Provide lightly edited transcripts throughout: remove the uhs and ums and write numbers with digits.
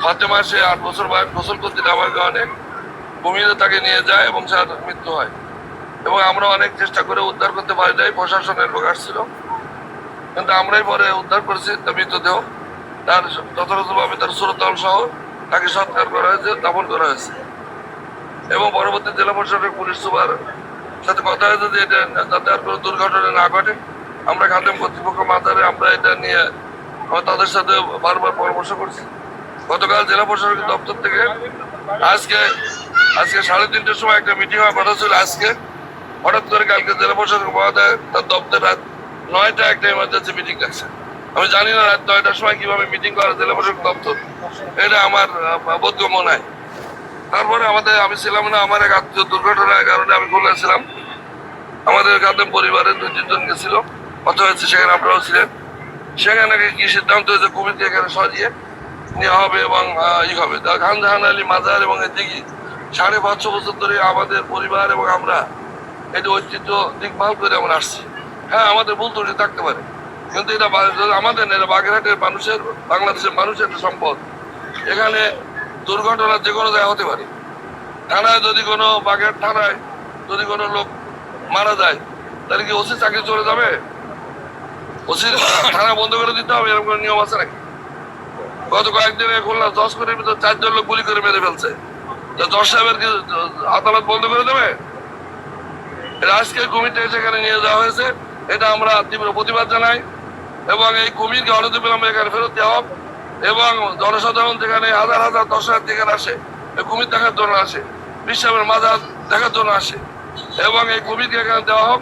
ফাতেমা সে 8 বছর বয়স গোসল করতে যাওয়ার কারণে কুমিরে তাকে নিয়ে যায় এবং তার মৃত্যু হয়। এবং আমরা অনেক চেষ্টা করে উদ্ধার করতে পারি নাই, প্রশাসনের লোক আসছিল, কিন্তু আমরাই পরে উদ্ধার করেছি তার মৃতদেহ। তার যথাযথভাবে তার শ্রোতাল সহ তাকে সৎকার করা হয়েছে, দাফন করা হয়েছে। এবং পরবর্তী জেলা প্রশাসনের পুলিশ সুপার সাথে কথা হয়েছে যে এটা যাতে আর কোনো দুর্ঘটনা না ঘটে। আমরা খাদেম কর্তৃপক্ষ মাথারে আমরা এটা নিয়ে তাদের সাথে বারবার পরামর্শ করছি। গতকাল জেলা প্রশাসনিক দপ্তর থেকে আজকে 3:30টার সময় একটা মিটিং হওয়ার কথা ছিল। আজকে হঠাৎ করে কালকে জেলা প্রশাসক মহোদয় তার দপ্তর রাত 9টা একটা এমার্জেন্সি মিটিং ডাকছে। আমি জানি না রাত 9টার সময় কিভাবে মিটিং করে জেলা প্রশাসক দপ্তর, এটা আমার বোধগম্য নাই। তারপরে আমি ছিলাম না, আমার এক আত্মীয় দুর্ঘটনার কারণে আমি খুলনা ছিলাম। আমাদের খাদেম পরিবারের 2-3 জন গেছিল, কথা হয়েছে, সেখানে আপনারাও ছিলেন। সেখানে কি সিদ্ধান্ত হয়েছে কুমিরকে এখানে সরিয়ে নেওয়া হবে এবং হবে খান জাহান আলী মাজার এবং এদিকে 550 বছর ধরে আমাদের পরিবার এবং আমরা এটি ঐতিহ্য দেখভাল করে আমরা আসছি। হ্যাঁ, আমাদের ভুল ত্রুটি থাকতে পারে, কিন্তু এটা আমাদের এটা বাগেরহাটের মানুষের, বাংলাদেশের মানুষের একটা সম্পদ। এখানে দুর্ঘটনা যে কোনো জায়গায় হতে পারে। থানায় যদি কোনো বাগেরহাট থানায় যদি কোনো লোক মারা যায়, তাহলে কি ওসি চাকরি চলে যাবে? ওসি থানা বন্ধ করে দিতে হবে, এরকম কোনো নিয়ম আছে নাকি? গত কয়েকদিনে খুলনা 10 কোটির ভিতর 4 জন লোক গুলি করে মেরে ফেলছে। জজ সাহেবের কি আদালত বন্ধ করে দেবে? আজকে কুমিরটা সেখানে নিয়ে যাওয়া হয়েছে, এটা আমরা তীব্র প্রতিবাদ জানাই। এবং এই কুমিরকে অনতিবিলম্বে এখানে ফেরত দেওয়া হোক। এবং জনসাধারণ যেখানে হাজার হাজার 10,000 যেখানে আসে এই কুমির দেখার জন্য আসে, বিশ্বের মাজার দেখার জন্য আসে, এবং এই কুমিরকে এখানে দেওয়া হোক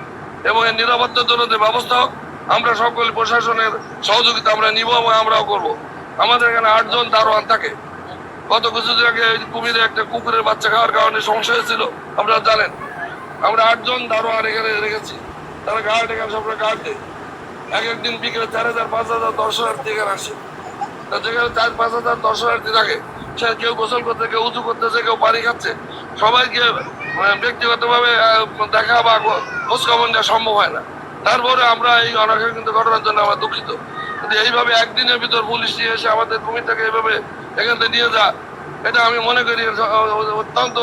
এবং এর নিরাপত্তার জন্য যে ব্যবস্থা হোক। আমরা সকল প্রশাসনের সহযোগিতা আমরা নিব এবং আমরাও করব। আমাদের এখানে 8 জন দারোয়ান থাকে। গত কিছুদিন আগে কুমিরে একটা কুকুরের বাচ্চা খাওয়ার কারণে সমস্যা হয়েছিল, আপনারা জানেন। আমরা 8 জন দারোয়ান এখানে রেখেছি, তারা গার্ড এখানে সবসময় গার্ড দেয়। একদিন বিকেলে 4,000, 5,000, 10,000 এখানে আসে। যেখানে 4-5,000 দর্শনার্থী থাকে, সে কেউ গোসল করতে, কেউ উঁচু করতেছে, কেউ পানি খাচ্ছে, সবাইকে ব্যক্তিগতভাবে দেখা বা খোঁজখবর নেওয়া সম্ভব হয় না। তারপরে আমরা এই অনাকাঙ্ক্ষিত ঘটনার জন্য আমরা দুঃখিত। কিন্তু এইভাবে একদিনের ভিতর পুলিশ নিয়ে এসে আমাদের কুমিরটাকে এইভাবে এখান থেকে নিয়ে যা, এটা আমি মনে করি অত্যন্ত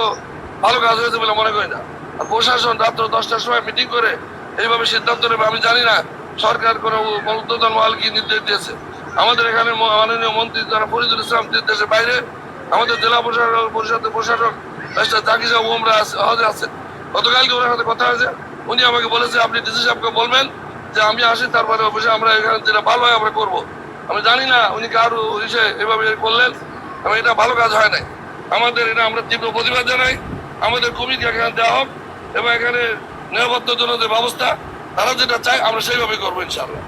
ভালো কাজ হয়েছে বলে মনে করি না। আর প্রশাসন রাত্র 10টার সময় মিটিং করে এইভাবে সিদ্ধান্ত নেবে, আমি জানি না সরকার কোনো উদ্বোধন মহল কি নির্দেশ দিয়েছে। আমাদের এখানে মাননীয় মন্ত্রী যারা ফরিদুল ইসলাম দেশের বাইরে, আমাদের জেলা পরিষদের প্রশাসক জাকির সাহেব ওমরা হজে আছেন। গতকালকে ওনার সাথে কথা হয়েছে, উনি আমাকে বলেছে আপনি ডিসি সাহেবকে বলবেন যে আমি আসি, তারপরে অফিসে আমরা এখানে যেটা ভালো হয় আমরা করবো। আমি জানি না উনি কারো এসে এভাবে করলেন, আমি এটা ভালো কাজ হয় নাই। আমাদের এটা আমরা তীব্র প্রতিবাদ জানাই। আমাদের কুমিরকে এখানে দেওয়া হোক এবং এখানে নিরাপত্তার জন্য যে ব্যবস্থা তারা যেটা চায় আমরা সেইভাবে করবো ইনশাআল্লাহ।